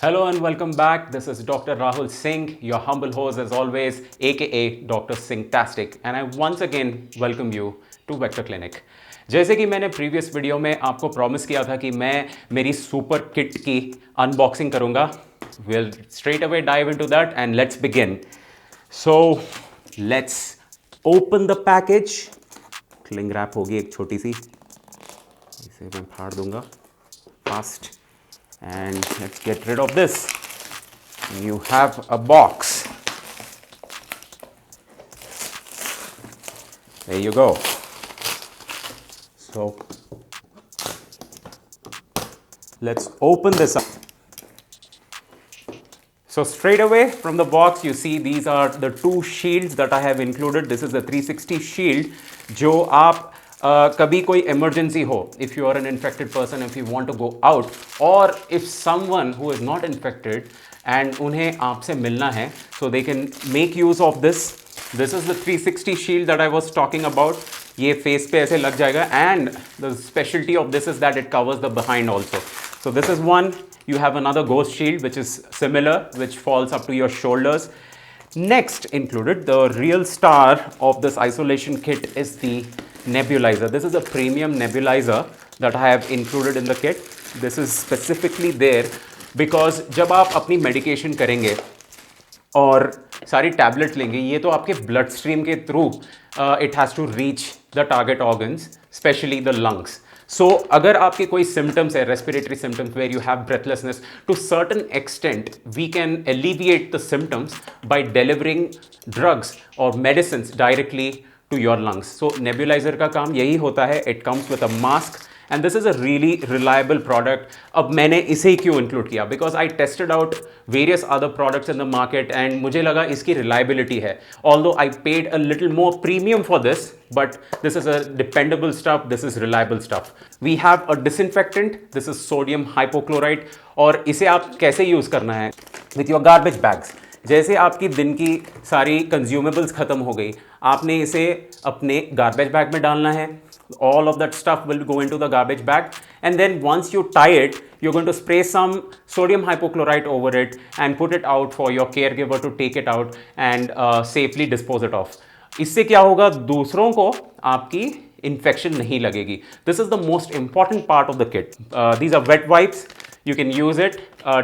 Hello and welcome back. This is Dr. Rahul Singh, your humble host as always, aka Dr. Singhtastic, and I once again welcome you to Vector Clinic. जैसे कि मैंने previous video में आपको promise किया था कि मैं मेरी सुपर किट की अनबॉक्सिंग करूंगा. We'll straight away dive into that and let's begin. So let's open the package. Cling wrap होगी एक छोटी सी, इसे मैं फाड़ दूंगा fast. And let's get rid of this. You have a box. There you go. So let's open this up. So straight away from the box you see these are the two shields that I have included. This is the 360 shield जो आप कभी कोई emergency हो, if you are an infected person, if you want to go out, or if someone who is not infected and उन्हें आपसे मिलना है, so they can make use of this. This is the 360 shield that I was talking about. ये face पे ऐसे लग जाएगा and the specialty of this is that it covers the behind also. So this is one. You have another ghost shield which is similar, which falls up to your shoulders. Next included, the real star of this isolation kit is the nebulizer. This is a premium nebulizer that I have included in the kit. This is specifically there because जब आप अपनी medication करेंगे और सारी tablet लेंगे, ये तो आपके ब्लड स्ट्रीम के through it has to reach the target organs, especially the lungs. So अगर आपके कोई सिम्टम्स है, respiratory symptoms where you have breathlessness, to certain extent we can alleviate the symptoms by delivering drugs और medicine directly to your lungs. So nebulizer का काम यही होता है. It comes with a mask and this is a really reliable product. अब मैंने इसे ही क्यों include किया? Because I tested out various other products in the market and मुझे लगा इसकी reliability है. Although I paid a little more premium for this, but this is a dependable stuff. This is reliable stuff. We have a disinfectant. This is sodium hypochlorite और इसे आप कैसे use करना है? With your garbage bags. जैसे आपकी दिन की सारी कंज्यूमेबल्स ख़त्म हो गई, आपने इसे अपने गार्बेज बैग में डालना है. All of that stuff will go into the garbage bag and then once you tie it, you're going to spray some sodium hypochlorite over it and put it out for your caregiver to take it out and safely dispose it off. इससे क्या होगा, दूसरों को आपकी infection नहीं लगेगी. This is the most important part of the kit. These are wet wipes. You can use it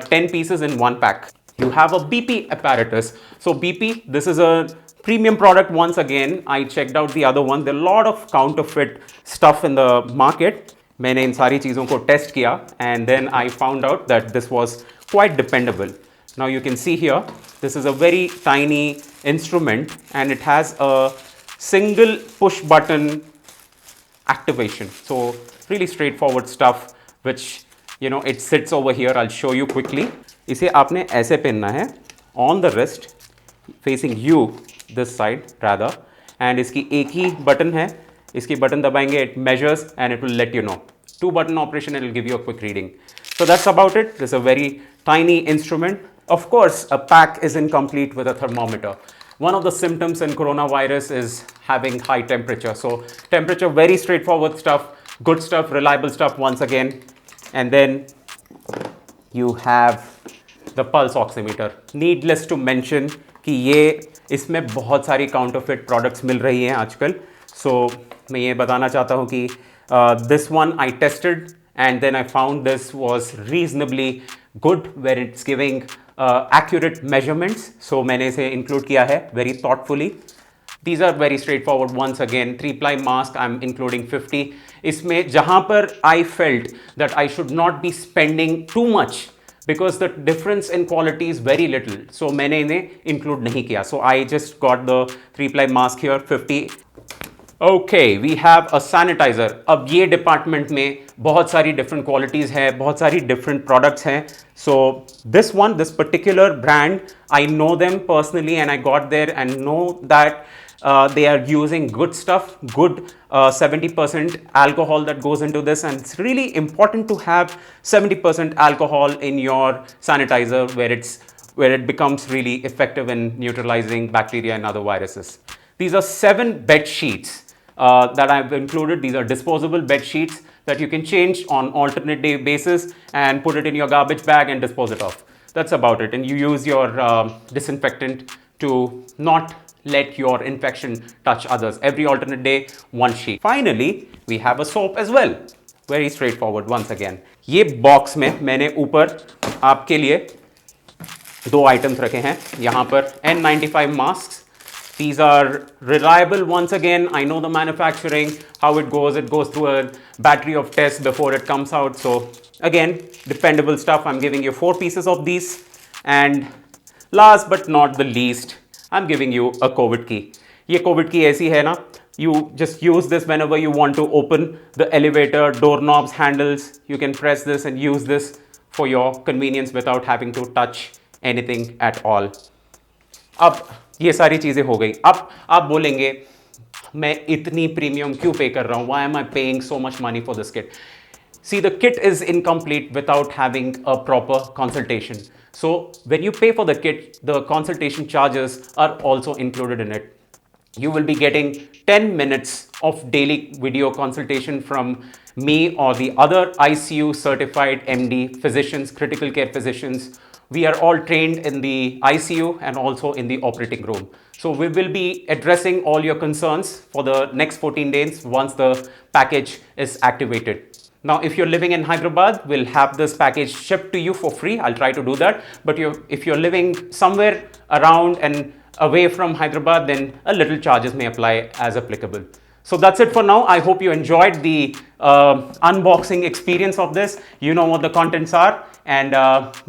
10 pieces in one pack. You have a BP apparatus. So BP, this is a premium product. Once again, I checked out the other one. There are a lot of counterfeit stuff in the market. मैंने इन सारी चीज़ों को test किया and then I found out that this was quite dependable. Now you can see here, this is a very tiny instrument and it has a single push button activation. So really straightforward stuff which it sits over here. I'll show you quickly. इसे आपने ऐसे पहनना है on the wrist, facing you this side rather, and इसकी एक ही button है. इसकी button दबाएंगे, it measures and it will let you know. 2 button operation, it will give you a quick reading. So that's about it. This is a very tiny instrument. Of course, a pack is incomplete with a thermometer. One of the symptoms in coronavirus is having high temperature. So temperature, very straightforward stuff, good stuff, reliable stuff once again. And then you have the pulse oximeter. Needless to mention कि ये इसमें बहुत सारी counterfeit products मिल रही हैं आजकल. So मैं ये बताना चाहता हूँ कि this one I tested and then I found this was reasonably good where it's giving accurate measurements. So मैंने इसे include किया है very thoughtfully. These are very straightforward. Once again, 3-ply mask, I'm including 50. इसमें जहाँ पर I felt that I should not be spending too much because the difference in quality is very little. So मैंने इन्हें include नहीं किया. So I just got the 3-ply mask here, 50. Okay, we have a sanitizer. अब ये department में बहुत सारी different qualities हैं, बहुत सारी different products हैं. So this one, this particular brand, I know them personally and I got there and know that they are using good stuff, good 70% alcohol that goes into this, and it's really important to have 70% alcohol in your sanitizer where it becomes really effective in neutralizing bacteria and other viruses. These are 7 bed sheets that I've included. These are disposable bed sheets that you can change on alternate day basis and put it in your garbage bag and dispose it off. That's about it. And you use your disinfectant to not let your infection touch others. Every alternate day, one sheet. Finally, we have a soap as well. Very straightforward once again. ये box में मैंने ऊपर आपके लिए दो items रखे हैं. यहाँ पर N95 masks. These are reliable once again. I know the manufacturing, how it goes. It goes through a battery of tests before it comes out. So again, dependable stuff. I'm giving you 4 pieces of these. And last but not the least, I'm giving you a COVID key. ये COVID key ऐसी है ना, you just use this whenever you want to open the elevator, doorknobs, handles. You can press this and use this for your convenience without having to touch anything at all. अब ये सारी चीज़ें हो गई. अब आप बोलेंगे मैं इतनी प्रीमियम क्यों पे कर रहा हूँ? Why am I paying so much money for this kit? See, the kit is incomplete without having a proper consultation. So when you pay for the kit, the consultation charges are also included in it. You will be getting 10 minutes of daily video consultation from me or the other ICU certified MD physicians, critical care physicians. We are all trained in the ICU and also in the operating room. So we will be addressing all your concerns for the next 14 days once the package is activated. Now, if you're living in Hyderabad, we'll have this package shipped to you for free. I'll try to do that. But if you're living somewhere around and away from Hyderabad, then a little charges may apply as applicable. So that's it for now. I hope you enjoyed the unboxing experience of this. You know what the contents are. And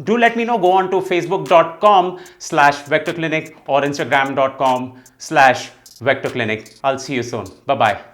do let me know. Go on to facebook.com/vectorclinic or instagram.com/vectorclinic. I'll see you soon. Bye-bye.